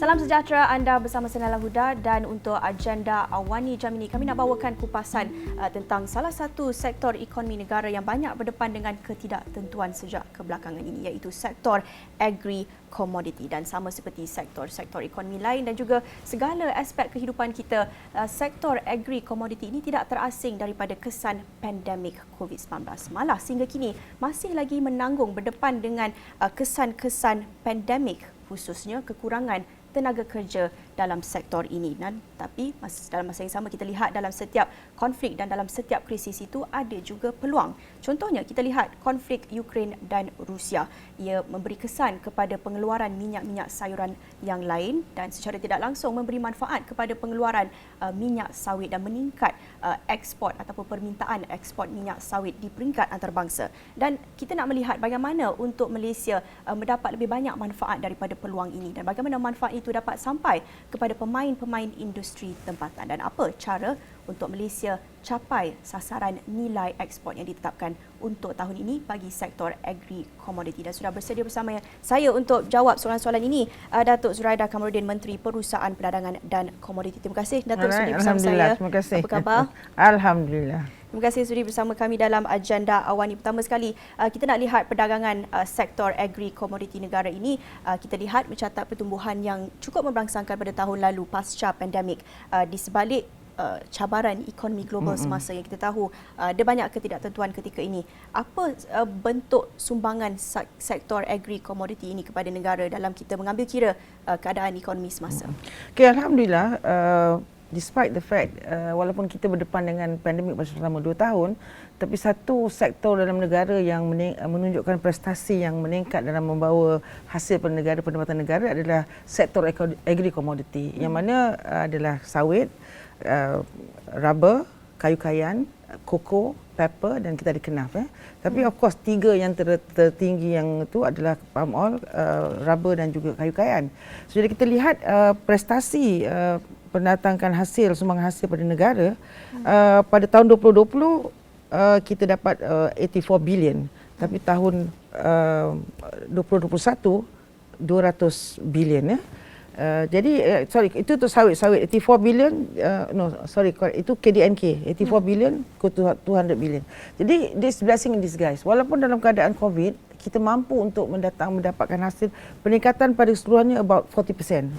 Salam sejahtera, anda bersama Senala Huda, dan untuk agenda Awani jam ini kami nak bawakan kupasan tentang salah satu sektor ekonomi negara yang banyak berdepan dengan ketidaktentuan sejak kebelakangan ini, iaitu sektor agri-komoditi. Dan sama seperti sektor-sektor ekonomi lain dan juga segala aspek kehidupan kita, sektor agri-komoditi ini tidak terasing daripada kesan pandemik COVID-19. Malah sehingga kini masih lagi menanggung berdepan dengan kesan-kesan pandemik, khususnya kekurangan tenaga kerja dalam sektor ini. Tapi dalam masa yang sama kita lihat dalam setiap konflik dan dalam setiap krisis itu ada juga peluang. Contohnya kita lihat konflik Ukraine dan Rusia. Ia memberi kesan kepada pengeluaran minyak-minyak sayuran yang lain dan secara tidak langsung memberi manfaat kepada pengeluaran minyak sawit dan meningkat ekspor ataupun permintaan ekspor minyak sawit di peringkat antarabangsa. Dan kita nak melihat bagaimana untuk Malaysia mendapat lebih banyak manfaat daripada peluang ini dan bagaimana manfaat itu dapat sampai kepada pemain-pemain industri tempatan dan apa cara untuk Malaysia capai sasaran nilai ekspor yang ditetapkan untuk tahun ini bagi sektor agri-komoditi. Dan sudah bersedia bersama saya untuk jawab soalan-soalan ini Datuk Zuraidah Kamaruddin, Menteri Perusahaan Perdagangan dan Komoditi. Terima kasih Datuk sudi bersama saya. Terima kasih. Apa khabar? Alhamdulillah. Terima kasih sudi bersama kami dalam agenda Awani. Pertama sekali, kita nak lihat perdagangan sektor agri-komoditi negara ini. Kita lihat mencatat pertumbuhan yang cukup memberangsangkan pada tahun lalu pasca pandemik. Di sebalik cabaran ekonomi global semasa yang kita tahu ada banyak ketidaktentuan ketika ini. Apa bentuk sumbangan sektor agri-komoditi ini kepada negara dalam kita mengambil kira keadaan ekonomi semasa? Okay, Alhamdulillah. Despite the fact, walaupun kita berdepan dengan pandemik selama 2 tahun, tapi satu sektor dalam negara yang menunjukkan prestasi yang meningkat dalam membawa hasil pada negara, pendapatan negara adalah sektor agri-komoditi, yang mana adalah sawit, rubber, kayu kayan, koko, pepper dan kita ada kenaf. Tapi of course 3 yang tertinggi yang itu adalah palm oil, rubber dan juga kayu kayan. So, jadi kita lihat prestasi pendatangkan hasil, sumbangan hasil pada negara pada tahun 2020 kita dapat 84 bilion, tapi tahun 2021 200 bilion. Jadi itu untuk sawit 84 bilion, itu KDNK 84 bilion ke 200 bilion. Jadi this blessing in disguise. Walaupun dalam keadaan COVID kita mampu untuk mendapatkan hasil peningkatan pada keseluruhannya about 40%.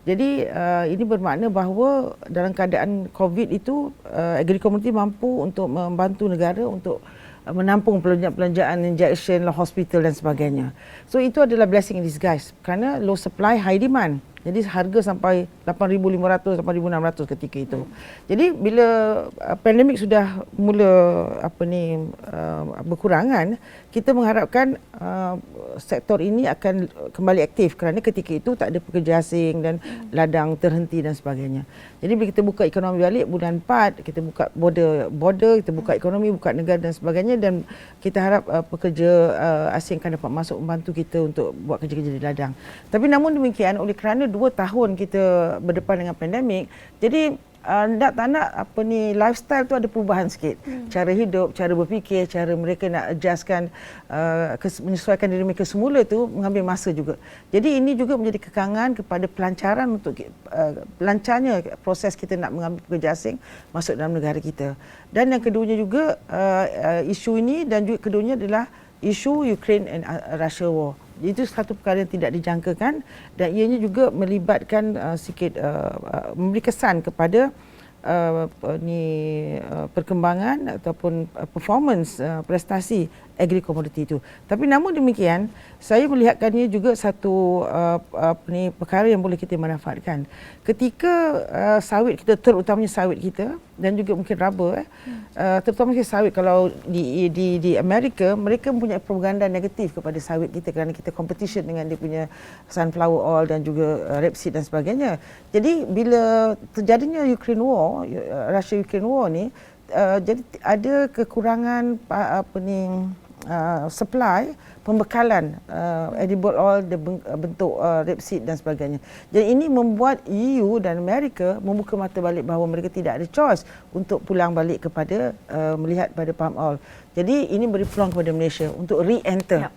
Jadi ini bermakna bahawa dalam keadaan COVID itu agri-komoditi mampu untuk membantu negara untuk menampung pelanjaan injection, hospital dan sebagainya. So itu adalah blessing in disguise kerana low supply, high demand. Jadi harga sampai 8,500 sampai 1,600 ketika itu. Jadi bila pandemik sudah mula berkurangan, kita mengharapkan sektor ini akan kembali aktif kerana ketika itu tak ada pekerja asing dan ladang terhenti dan sebagainya. Jadi bila kita buka ekonomi balik bulan 4, kita buka border, kita buka ekonomi, buka negara dan sebagainya, dan kita harap pekerja asing akan dapat masuk membantu kita untuk buat kerja-kerja di ladang. Tapi namun demikian, oleh kerana 2 tahun kita berdepan dengan pandemik, jadi tak nak lifestyle tu ada perubahan sikit. Cara hidup, cara berfikir, cara mereka nak adjustkan, menyesuaikan diri mereka semula tu mengambil masa juga. Jadi ini juga menjadi kekangan kepada pelancaran untuk lancarnya proses kita nak mengambil pekerja asing masuk dalam negara kita. Dan yang keduanya juga isu ini, dan juga keduanya adalah isu Ukraine and Russia war. Itu satu perkara yang tidak dijangkakan dan ianya juga melibatkan memberi kesan kepada perkembangan ataupun performance prestasi agri-komoditi itu. Tapi namun demikian, saya melihatkannya juga satu perkara yang boleh kita manfaatkan. Ketika sawit kita, terutamanya sawit kita dan juga mungkin rubber, terutamanya sawit, kalau di Amerika, mereka mempunyai propaganda negatif kepada sawit kita kerana kita competition dengan dia punya sunflower oil dan juga rapeseed dan sebagainya. Jadi bila terjadinya Ukraine war, Russia-Ukraine war ni, jadi ada kekurangan supply pembekalan edible oil bentuk rapeseed dan sebagainya. Jadi ini membuat EU dan Amerika membuka mata balik bahawa mereka tidak ada choice untuk pulang balik kepada melihat pada palm oil. Jadi ini beri peluang kepada Malaysia untuk re-enter,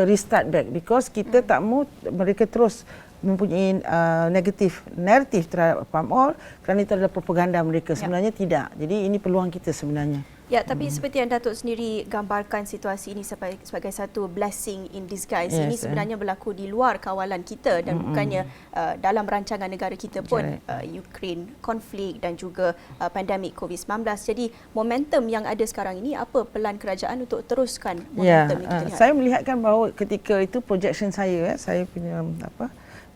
restart back, because kita tak mahu mereka terus mempunyai negatif naratif terhadap palm oil kerana itu adalah propaganda mereka. Sebenarnya tidak. Jadi ini peluang kita sebenarnya. Ya, tapi seperti yang Datuk sendiri gambarkan situasi ini sebagai satu blessing in disguise. Ini sebenarnya berlaku di luar kawalan kita dan bukannya dalam rancangan negara kita pun, Ukraine konflik dan juga pandemik COVID-19. Jadi momentum yang ada sekarang ini, apa pelan kerajaan untuk teruskan momentum yang kita lihat? Saya melihatkan bahawa ketika itu projection saya punya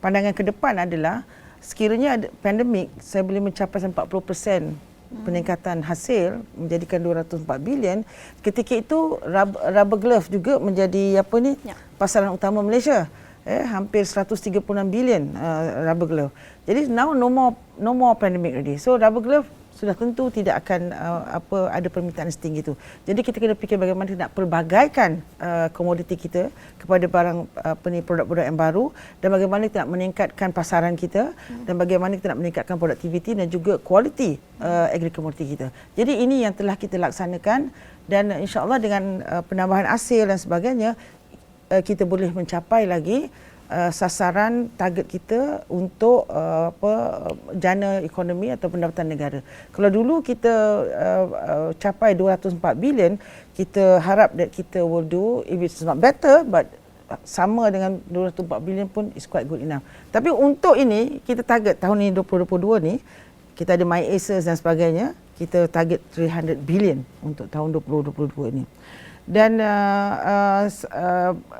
pandangan ke depan adalah sekiranya ada pandemik, saya boleh mencapai 40% peningkatan hasil menjadikan 204 bilion. Ketika itu rubber glove juga menjadi pasaran utama Malaysia. Hampir 136 bilion rubber glove. Jadi now no more pandemic already. So rubber glove sudah tentu tidak akan ada permintaan setinggi itu. Jadi kita kena fikir bagaimana kita nak pelbagaikan komoditi kita kepada barang produk-produk yang baru dan bagaimana kita nak meningkatkan pasaran kita dan bagaimana kita nak meningkatkan produktiviti dan juga kualiti agri-komoditi kita. Jadi ini yang telah kita laksanakan dan insya-Allah dengan penambahan hasil dan sebagainya kita boleh mencapai lagi sasaran target kita untuk jana ekonomi atau pendapatan negara. Kalau dulu kita capai 204 bilion, kita harap that kita will do, if it's not better but sama dengan 204 bilion pun is quite good enough. Tapi untuk ini kita target tahun ini 2022 ni kita ada MyAces dan sebagainya, kita target 300 bilion untuk tahun 2022 ini. Dan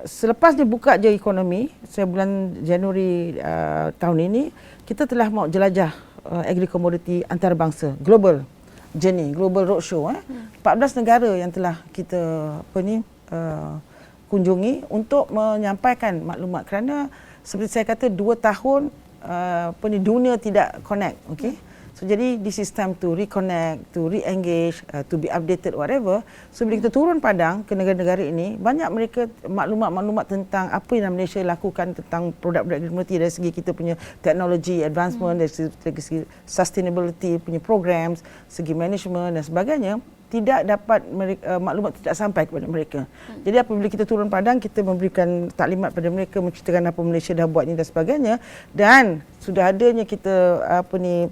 selepas dibuka je ekonomi, bulan Januari tahun ini, kita telah mau jelajah agri-komoditi antarabangsa, global journey, global roadshow. 14 negara yang telah kita kunjungi untuk menyampaikan maklumat kerana seperti saya kata 2 tahun dunia tidak connect, okay? So, jadi this is time to reconnect, to re-engage, to be updated, whatever. So bila kita turun padang ke negara-negara ini, banyak mereka maklumat-maklumat tentang apa yang Malaysia lakukan tentang produk-produk agri-komoditi dari segi kita punya teknologi, advancement, dari segi sustainability, punya programs, segi management dan sebagainya. Tidak dapat maklumat tidak sampai kepada mereka. Jadi apabila kita turun padang, kita memberikan taklimat pada mereka, menceritakan apa Malaysia dah buat ini dan sebagainya. Dan sudah adanya kita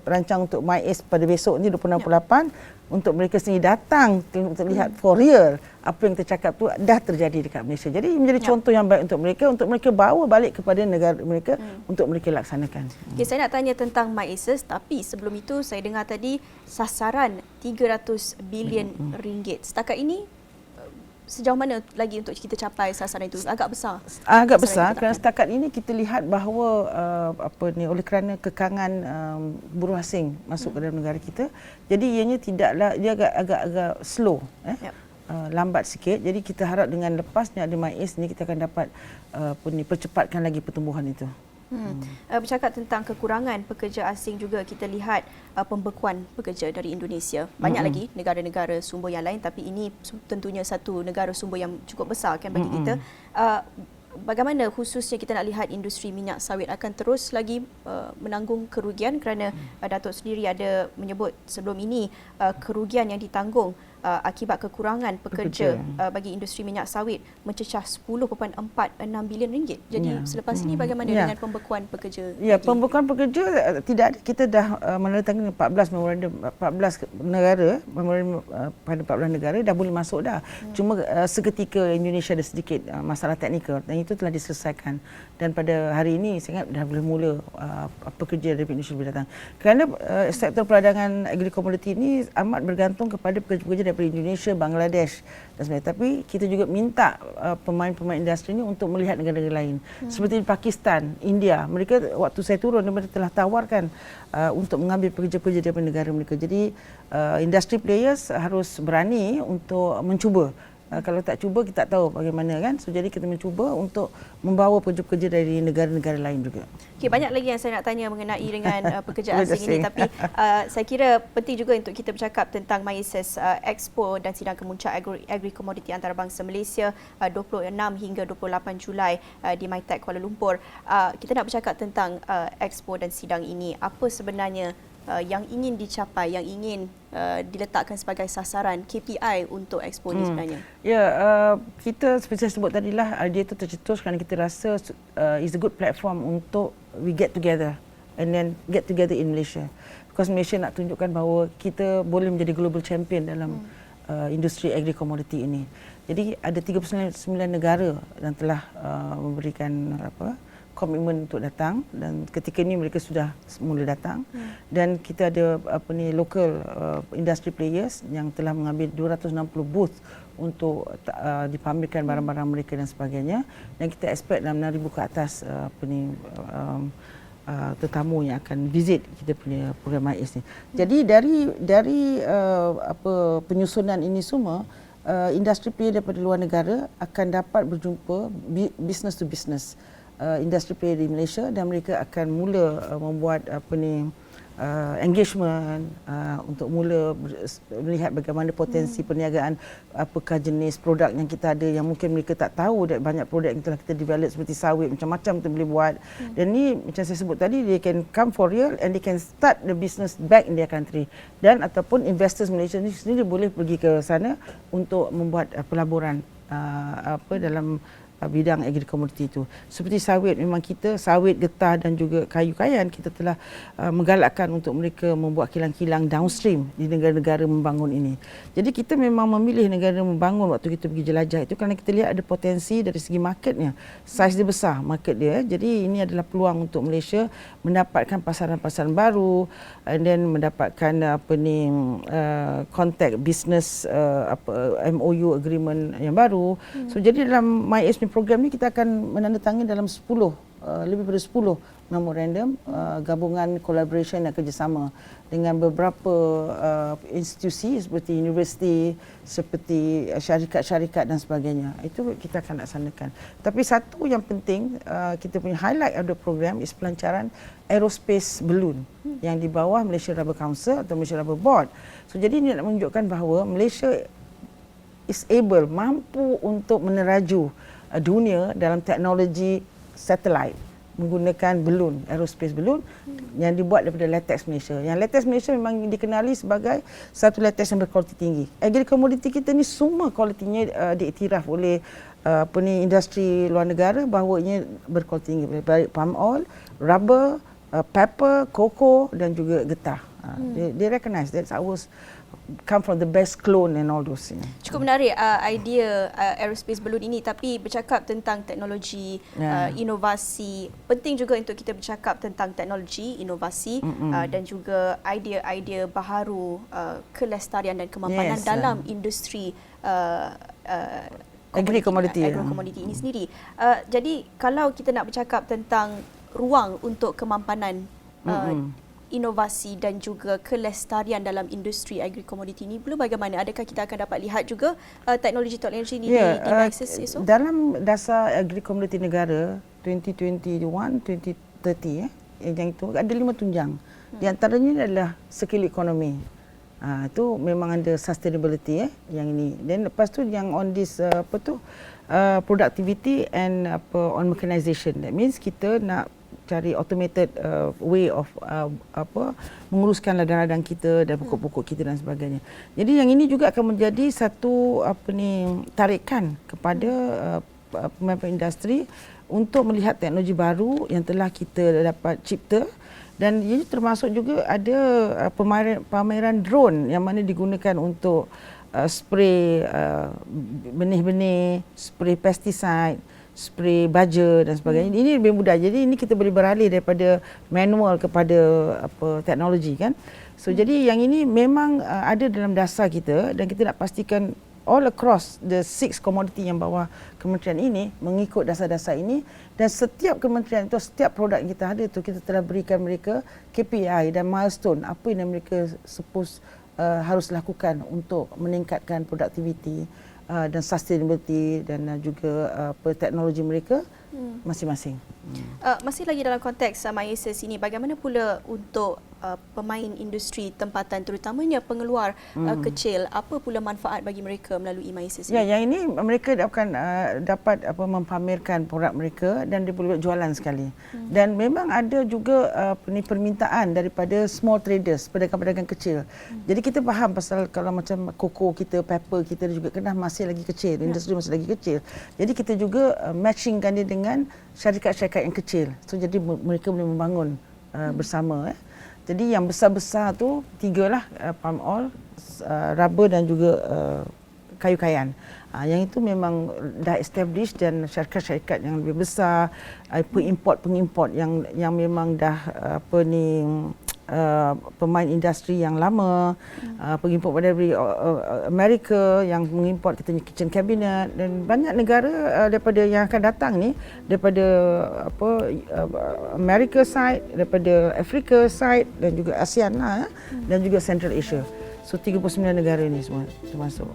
rancang untuk MyAce pada besok ni 2068 untuk mereka sendiri datang untuk lihat for real apa yang kita cakap tu dah terjadi dekat Malaysia. Jadi menjadi contoh yang baik untuk mereka bawa balik kepada negara mereka untuk mereka laksanakan. Okay, saya nak tanya tentang MyAces, tapi sebelum itu saya dengar tadi sasaran 300 bilion ringgit. Setakat ini sejauh mana lagi untuk kita capai sasaran itu? Agak besar. Agak besar kerana setakat ini kita lihat bahawa oleh kerana kekangan buruh asing masuk ke dalam negara kita, jadi ianya dia agak slow, lambat sikit. Jadi kita harap dengan lepasnya ada MyAce ni kita akan dapat percepatkan lagi pertumbuhan itu. Bercakap tentang kekurangan pekerja asing juga, kita lihat pembekuan pekerja dari Indonesia. Banyak lagi negara-negara sumber yang lain, tapi ini tentunya satu negara sumber yang cukup besar kan bagi kita. Bagaimana khususnya kita nak lihat industri minyak sawit akan terus lagi menanggung kerugian kerana Datuk sendiri ada menyebut sebelum ini kerugian yang ditanggung akibat kekurangan pekerja bagi industri minyak sawit mencecah 10.46 bilion ringgit. Jadi selepas ini bagaimana dengan pembekuan pekerja? Ya, pembekuan pekerja tidak ada. Kita dah menandatangani 14 memorandum, 14 negara, memorandum pada 14 negara dah boleh masuk dah. Cuma seketika Indonesia ada sedikit masalah teknikal dan itu telah diselesaikan. Dan pada hari ini saya ingat dah boleh mula pekerja dari Indonesia boleh datang. Kerana sektor perdagangan agri-komoditi ini amat bergantung kepada pekerja-pekerja daripada Indonesia, Bangladesh dan sebagainya. Tapi kita juga minta pemain-pemain industri ini untuk melihat negara-negara lain. Seperti di Pakistan, India, mereka waktu saya turun mereka telah tawarkan untuk mengambil pekerja-pekerja daripada negara mereka. Jadi industri players harus berani untuk mencuba. Kalau tak cuba kita tak tahu bagaimana kan. So jadi kita mencuba untuk membawa pekerja-pekerja dari negara-negara lain juga. Okay, banyak lagi yang saya nak tanya mengenai dengan pekerja asing ini, tapi saya kira penting juga untuk kita bercakap tentang MyAces Expo dan Sidang Kemuncak Agri-Komoditi Antarabangsa Malaysia 26 hingga 28 Julai di MyTech Kuala Lumpur. Kita nak bercakap tentang Expo dan sidang ini. Apa sebenarnya yang ingin dicapai, yang ingin diletakkan sebagai sasaran KPI untuk Expo ni sebenarnya? Ya, kita seperti saya sebut tadilah, idea itu tercetus kerana kita rasa is a good platform untuk we get together and then get together in Malaysia. Because Malaysia nak tunjukkan bahawa kita boleh menjadi global champion dalam industri agri-commodity ini. Jadi ada 39 negara yang telah memberikan komitmen untuk datang, dan ketika ini mereka sudah mula datang, dan kita ada local industry players yang telah mengambil 260 booth untuk dipamerkan barang-barang mereka dan sebagainya, dan kita expect dalam 6,000 ke atas tetamu yang akan visit kita punya program MIS ni. Jadi dari penyusunan ini semua, industri player daripada luar negara akan dapat berjumpa business to business industri player di Malaysia, dan mereka akan mula membuat engagement untuk mula melihat bagaimana potensi perniagaan, apakah jenis produk yang kita ada yang mungkin mereka tak tahu. Dan banyak produk yang telah kita develop seperti sawit, macam-macam kita boleh buat. Dan ni macam saya sebut tadi, they can come for real and they can start the business back in their country. Dan ataupun investors Malaysia ni sendiri boleh pergi ke sana untuk membuat pelaburan dalam bidang agri-commodity itu. Seperti sawit, memang kita sawit, getah dan juga kayu kayan, kita telah menggalakkan untuk mereka membuat kilang-kilang downstream di negara-negara membangun ini. Jadi kita memang memilih negara membangun waktu kita pergi jelajah itu kerana kita lihat ada potensi dari segi marketnya. Saiz dia besar, market dia. Jadi ini adalah peluang untuk Malaysia mendapatkan pasaran-pasaran baru, and then mendapatkan contact business MOU agreement yang baru. So jadi dalam MIS program ni kita akan menandatangani dalam 10 lebih daripada 10 memorandum gabungan collaboration dan kerjasama dengan beberapa institusi seperti universiti, seperti syarikat-syarikat dan sebagainya. Itu kita akan laksanakan. Tapi satu yang penting, kita punya highlight of the program is pelancaran aerospace balloon yang di bawah Malaysia Rubber Council atau Malaysia Rubber Board. So jadi ini nak menunjukkan bahawa Malaysia is able, mampu untuk meneraju dunia dalam teknologi satelit menggunakan balloon, aerospace balloon yang dibuat daripada latex Malaysia. Yang latex Malaysia memang dikenali sebagai satu latex yang berkualiti tinggi. Agri-commodity kita ni semua kualitinya diiktiraf oleh industri luar negara bahawa ia berkualiti tinggi, baik palm oil, rubber, pepper, cocoa dan juga getah. They recognize that ours come from the best clone and all those. Cukup menarik idea aerospace balloon ini, tapi bercakap tentang teknologi, inovasi, penting juga untuk kita bercakap tentang teknologi, inovasi dan juga idea-idea baharu kelestarian dan kemapanan dalam industri agri-commodity ini sendiri. Jadi kalau kita nak bercakap tentang ruang untuk kemapanan inovasi dan juga kelestarian dalam industri agri-commodity ini, belum bagaimana? Adakah kita akan dapat lihat juga teknologi-teknologi ini di MIS esok? Dalam dasar agri-commodity negara 2021-2030 yang itu ada 5 tunjang. Di antaranya adalah skill economy. Itu memang ada sustainability yang ini. Dan lepas tu yang on this productivity and on mechanization. That means kita nak cari automated way of menguruskan ladang-ladang kita dan pokok-pokok kita dan sebagainya. Jadi yang ini juga akan menjadi satu tarikan kepada pemain industri untuk melihat teknologi baru yang telah kita dapat cipta, dan ini termasuk juga ada pameran drone yang mana digunakan untuk spray benih-benih, spray pesticide, spray baja dan sebagainya. Ini lebih mudah. Jadi ini kita boleh beralih daripada manual kepada teknologi kan. So jadi yang ini memang ada dalam dasar kita, dan kita nak pastikan all across the 6 commodity yang bawah kementerian ini mengikut dasar-dasar ini, dan setiap kementerian itu, setiap produk yang kita ada itu, kita telah berikan mereka KPI dan milestone apa yang mereka harus lakukan untuk meningkatkan produktiviti dan sustainability dan juga teknologi mereka masing-masing. Masih lagi dalam konteks MIS ini, bagaimana pula untuk pemain industri tempatan terutamanya pengeluar kecil, apa pula manfaat bagi mereka melalui MySIS Ya, ini? yang ini mereka akan dapat mempamerkan produk mereka dan dia boleh buat jualan sekali. Dan memang ada juga permintaan daripada small traders, pedagang-pedagang kecil. Jadi kita faham pasal kalau macam koko kita, pepper kita juga kena masih lagi kecil, industri masih lagi kecil. Jadi kita juga matchingkan dia dengan syarikat-syarikat yang kecil. So jadi mereka boleh membangun bersama. Jadi yang besar-besar tu tiga lah, palm oil, rubber dan juga kayu kayan. Yang itu memang dah established dan syarikat-syarikat yang lebih besar, pengimport yang memang dah pemain industri yang lama, pengimport dari Amerika yang mengimport katanya kitchen cabinet, dan banyak negara daripada yang akan datang ni daripada Amerika side, daripada Afrika side dan juga ASEAN lah, dan juga Central Asia. So 39 negara ni semua termasuk.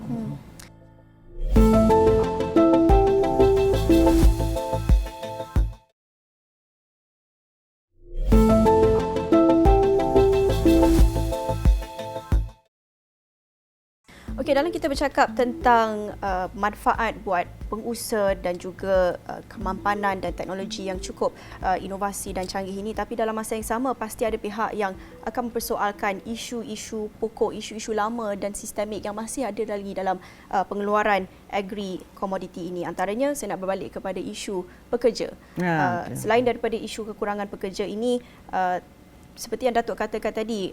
Okey, dalam kita bercakap tentang manfaat buat pengusaha dan juga kemampanan dan teknologi yang cukup inovasi dan canggih ini, tapi dalam masa yang sama pasti ada pihak yang akan mempersoalkan isu-isu pokok, isu-isu lama dan sistemik yang masih ada lagi dalam pengeluaran agri komoditi ini. Antaranya saya nak berbalik kepada isu pekerja. Selain daripada isu kekurangan pekerja ini, seperti yang Datuk katakan tadi,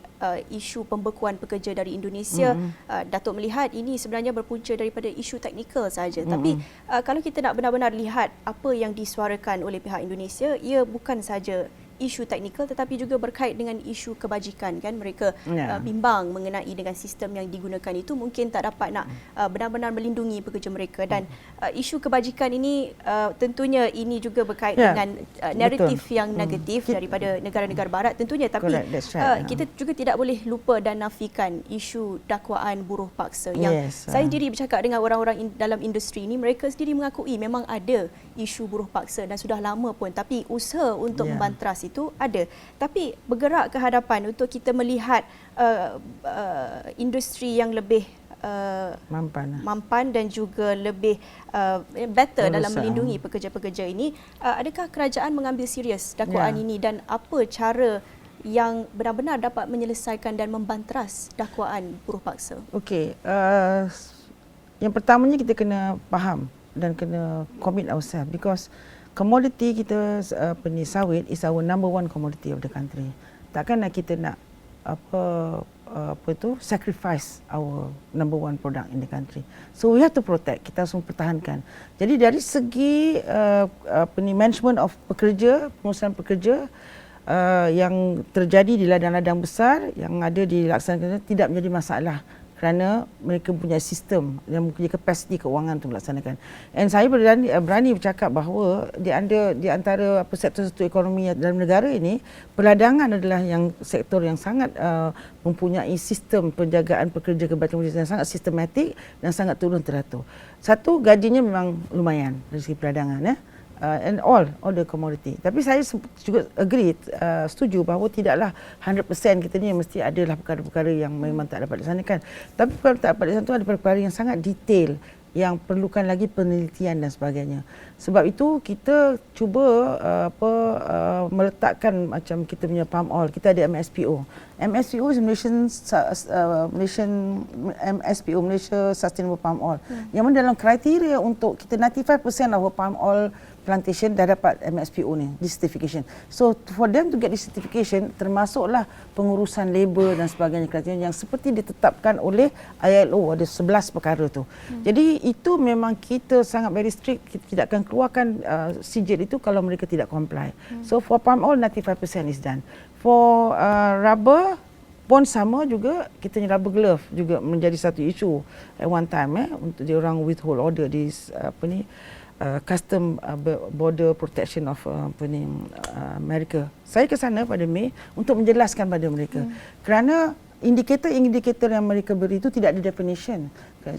isu pembekuan pekerja dari Indonesia, Datuk melihat ini sebenarnya berpunca daripada isu teknikal sahaja. Tapi kalau kita nak benar-benar lihat apa yang disuarakan oleh pihak Indonesia, ia bukan sahaja isu teknikal tetapi juga berkait dengan isu kebajikan, kan. Mereka bimbang mengenai dengan sistem yang digunakan itu mungkin tak dapat nak benar-benar melindungi pekerja mereka, dan isu kebajikan ini tentunya ini juga berkait dengan naratif yang negatif daripada negara-negara barat tentunya, tapi kita juga tidak boleh lupa dan nafikan isu dakwaan buruh paksa yang saya sendiri bercakap dengan orang-orang dalam industri ini, mereka sendiri mengakui memang ada isu buruh paksa dan sudah lama pun, tapi usaha untuk membantras itu ada. Tapi bergerak ke hadapan untuk kita melihat industri yang lebih mampan dan juga lebih better dalam melindungi pekerja-pekerja ini, adakah kerajaan mengambil serius dakwaan ini dan apa cara yang benar-benar dapat menyelesaikan dan membantras dakwaan buruh paksa? Okey, yang pertamanya kita kena faham dan kena commit ourselves, because commodity kita sawit is our number one commodity of the country. Takkanlah kita nak sacrifice our number one product in the country. So we have to protect, kita harus mempertahankan. Jadi dari segi management of pekerja, pengurusan pekerja yang terjadi di ladang-ladang besar yang ada dilaksanakan tidak menjadi masalah, kerana mereka punya sistem yang mempunyai kapasiti keuangan untuk melaksanakan. Dan saya berani bercakap bahawa di antara sektor-sektor ekonomi dalam negara ini, perladangan adalah sektor yang sangat mempunyai sistem penjagaan pekerja kebajikan yang sangat sistematik dan sangat turun teratur. Satu, gajinya memang lumayan dari segi perdagangan, and all the commodity. Tapi saya juga setuju bahawa tidaklah 100% kita ni mesti adalah perkara-perkara yang memang tak dapat dilaksanakan. Tapi perkara tak dapat dilaksanakan itu ada perkara yang sangat detail yang perlukan lagi penelitian dan sebagainya. Sebab itu kita cuba meletakkan macam kita punya palm oil, kita ada MSPO. MSPO is Malaysia Sustainable Palm Oil. Yang mana dalam kriteria untuk kita 95% of palm oil plantation dah dapat MSPO ni, this certification. So for them to get this certification, termasuklah pengurusan labor dan sebagainya, kriteria yang seperti ditetapkan oleh ILO, ada 11 perkara tu. Jadi itu memang kita sangat very strict, kita tidak akan keluarkan sijil itu kalau mereka tidak comply. So for palm oil 95% is done. For rubber pun sama juga, kita ni rubber glove juga menjadi satu isu at one time untuk dia orang withhold order di custom border protection of Amerika. Saya ke sana pada Mei untuk menjelaskan pada mereka. Kerana indikator yang mereka beri itu tidak ada definition.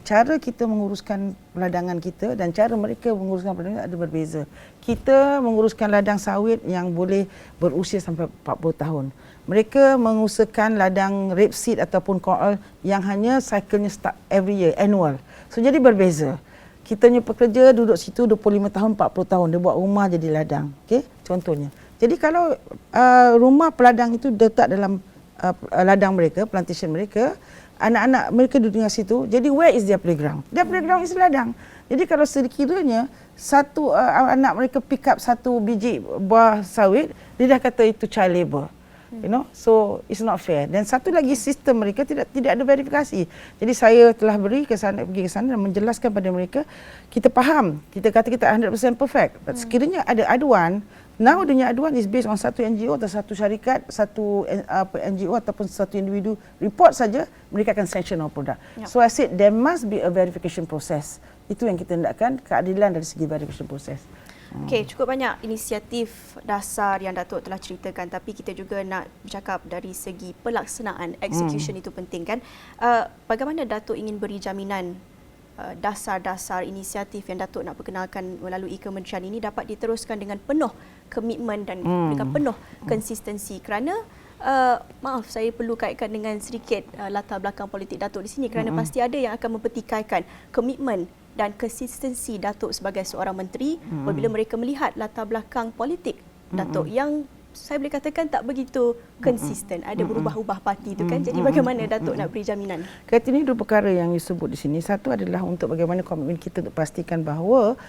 Cara kita menguruskan ladangan kita dan cara mereka menguruskan ladangan ada berbeza. Kita menguruskan ladang sawit yang boleh berusia sampai 40 tahun. Mereka mengusahakan ladang rapeseed ataupun corn oil yang hanya cycle-nya start every year, annual. So jadi berbeza. Kita punya pekerja duduk situ 25 tahun, 40 tahun. Dia buat rumah jadi ladang. Okay? Contohnya. Jadi kalau rumah peladang itu letak dalam ladang mereka, plantation mereka, anak-anak mereka duduk di situ. Jadi where is their playground? Their playground is ladang. Jadi kalau sekiranya satu anak mereka pick up satu biji buah sawit, dia dah kata itu child labour. You know, so it's not fair. Dan satu lagi sistem mereka tidak ada verifikasi. Jadi saya telah pergi ke sana dan menjelaskan pada mereka, kita faham, kita kata kita 100% perfect. But sekiranya ada aduan, now the aduan is based on satu NGO atau satu syarikat, satu NGO ataupun satu individu report saja, mereka akan sanction our product. Yep. So I said there must be a verification process. Itu yang kita hendakkan, keadilan dari segi verification process. Okey, cukup banyak inisiatif dasar yang Datuk telah ceritakan, tapi kita juga nak bercakap dari segi pelaksanaan, execution itu penting kan. Bagaimana Datuk ingin beri jaminan dasar-dasar inisiatif yang Datuk nak perkenalkan melalui kementerian ini dapat diteruskan dengan penuh komitmen dan dengan penuh konsistensi, kerana maaf saya perlu kaitkan dengan sedikit latar belakang politik Datuk di sini, kerana pasti ada yang akan mempertikaikan komitmen dan konsistensi Datuk sebagai seorang menteri apabila mereka melihat latar belakang politik Datuk yang saya boleh katakan tak begitu konsisten, ada berubah-ubah parti itu kan. Jadi bagaimana Datuk nak beri jaminan? Kata ini dua perkara yang disebut di sini. Satu adalah untuk bagaimana komitmen kita untuk pastikan bahawa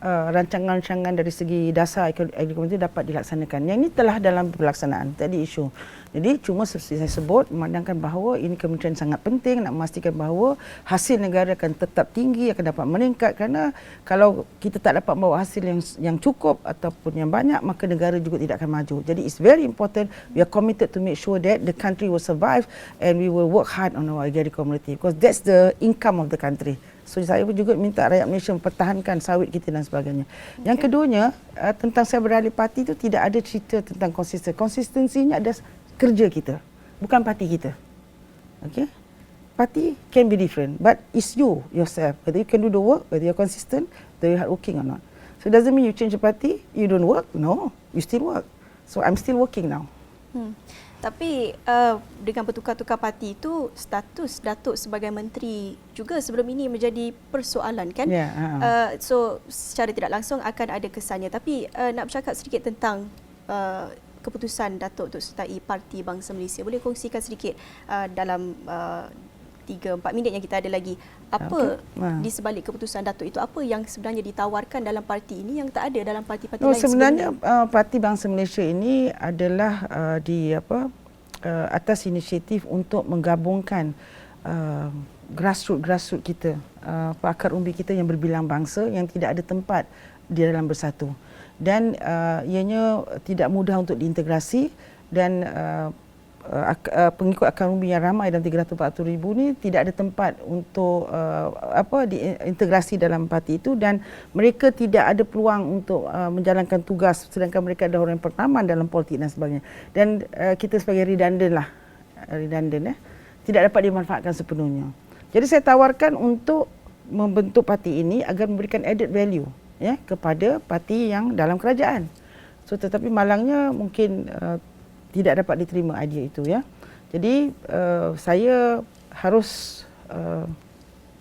rancangan-rancangan dari segi dasar ekonomi itu dapat dilaksanakan. Yang ini telah dalam pelaksanaan, tadi isu. Jadi cuma seperti saya sebut, memandangkan bahawa ini kementerian sangat penting nak memastikan bahawa hasil negara akan tetap tinggi, akan dapat meningkat, kerana kalau kita tak dapat membawa hasil yang cukup ataupun yang banyak, maka negara juga tidak akan maju. Jadi it's very important, we are committed to make sure that the country will survive and we will work hard on our agri community because that's the income of the country. So saya pun juga minta rakyat Malaysia mempertahankan sawit kita dan sebagainya. Yang keduanya, tentang saya beralih parti itu tidak ada cerita tentang konsisten. Konsistensinya ada kerja kita, bukan parti kita. Okay? Parti can be different, but it's you yourself. Whether you can do the work, whether you're consistent, whether you're hardworking or not. So it doesn't mean you change the party, you don't work. No, you still work. So I'm still working now. Tapi dengan bertukar-tukar parti itu, status Datuk sebagai menteri juga sebelum ini menjadi persoalan kan? Yeah, so secara tidak langsung akan ada kesannya. Tapi nak bercakap sedikit tentang keputusan Datuk untuk sertai Parti Bangsa Malaysia. Boleh kongsikan sedikit dalam 3-4 minit yang kita ada lagi. Apa di sebalik keputusan Datuk itu? Apa yang sebenarnya ditawarkan dalam parti ini yang tak ada dalam parti-parti lain sebenarnya sebelumnya? Parti Bangsa Malaysia ini adalah atas inisiatif untuk menggabungkan grassroots kita, akar umbi kita yang berbilang bangsa yang tidak ada tempat di dalam bersatu. Dan ianya tidak mudah untuk diintegrasi dan pengikut akar umbi yang ramai dalam 340,000 ni tidak ada tempat untuk diintegrasi dalam parti itu, dan mereka tidak ada peluang untuk menjalankan tugas sedangkan mereka adalah orang yang pertama dalam politik dan sebagainya. Dan kita sebagai redundant tidak dapat dimanfaatkan sepenuhnya. Jadi saya tawarkan untuk membentuk parti ini agar memberikan added value kepada parti yang dalam kerajaan. So tetapi malangnya mungkin tidak dapat diterima idea itu ya. Jadi saya harus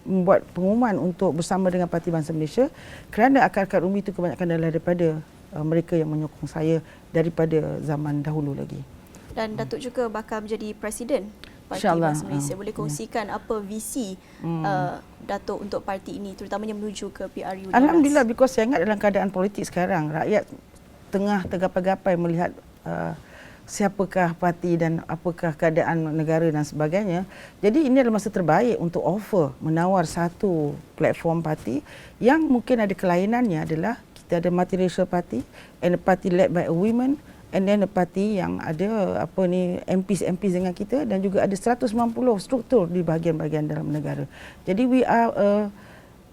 membuat pengumuman untuk bersama dengan Parti Bangsa Malaysia kerana akar-akar umbi itu kebanyakan adalah daripada mereka yang menyokong saya daripada zaman dahulu lagi. Dan Datuk juga bakal menjadi presiden Parti InsyaAllah. Bangsa Malaysia. Boleh kongsikan apa visi Datuk untuk parti ini, terutamanya menuju ke PRU 15? Alhamdulillah, because saya ingat dalam keadaan politik sekarang, rakyat tengah tergapai-gapai melihat siapakah parti dan apakah keadaan negara dan sebagainya. Jadi ini adalah masa terbaik untuk menawar satu platform parti yang mungkin ada kelainannya adalah kita ada multiracial party and a party led by a women, and then a party yang ada MPs dengan kita, dan juga ada 190 struktur di bahagian-bahagian dalam negara. Jadi we are a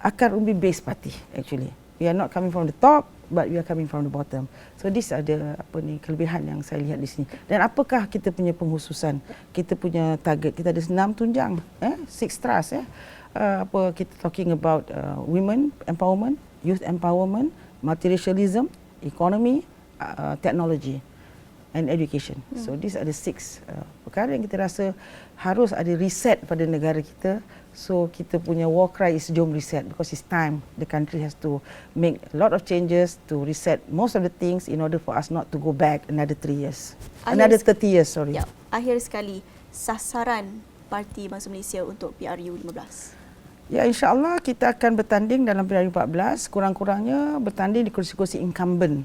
akar umbi based party actually. We are not coming from the top, but we are coming from the bottom. So this ada kelebihan yang saya lihat di sini. Dan apakah kita punya pengkhususan? Kita punya target, kita ada 6 tunjang, 6 thrust kita talking about women empowerment, youth empowerment, multiracialism, economy, technology and education. So these are the 6 perkara yang kita rasa harus ada reset pada negara kita. So kita punya war cry is jom reset, because it's time the country has to make a lot of changes to reset most of the things in order for us not to go back another 3 years. Another 30 years, sorry. Ya, akhir sekali, sasaran Parti Bangsa Malaysia untuk PRU 15. Ya, insya-Allah kita akan bertanding dalam PRU 14, kurang-kurangnya bertanding di kursi-kursi incumbent.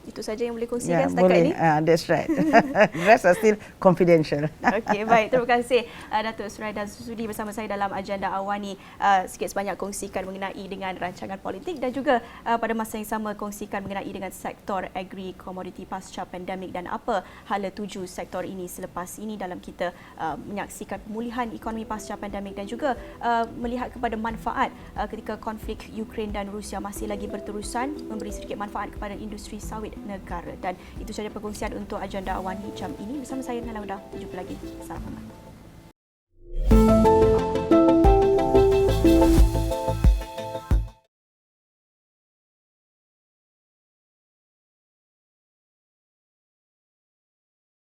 Itu saja yang boleh kongsikan setakat boleh. ini. That's right. The rest are still confidential. Okey, baik. Terima kasih Datuk Suraida sudi bersama saya dalam agenda Awani, sikit sebanyak kongsikan mengenai dengan rancangan politik dan juga pada masa yang sama kongsikan mengenai dengan sektor agri komoditi pasca pandemik dan apa hala tuju sektor ini selepas ini dalam kita menyaksikan pemulihan ekonomi pasca pandemik dan juga melihat kepada manfaat ketika konflik Ukraine dan Rusia masih lagi berterusan, memberi sedikit manfaat kepada industri sawit negara. Dan itu sahaja perkongsian untuk agenda Awani jam ini. Bersama saya Nala Huda. Jumpa lagi. Salam hormat.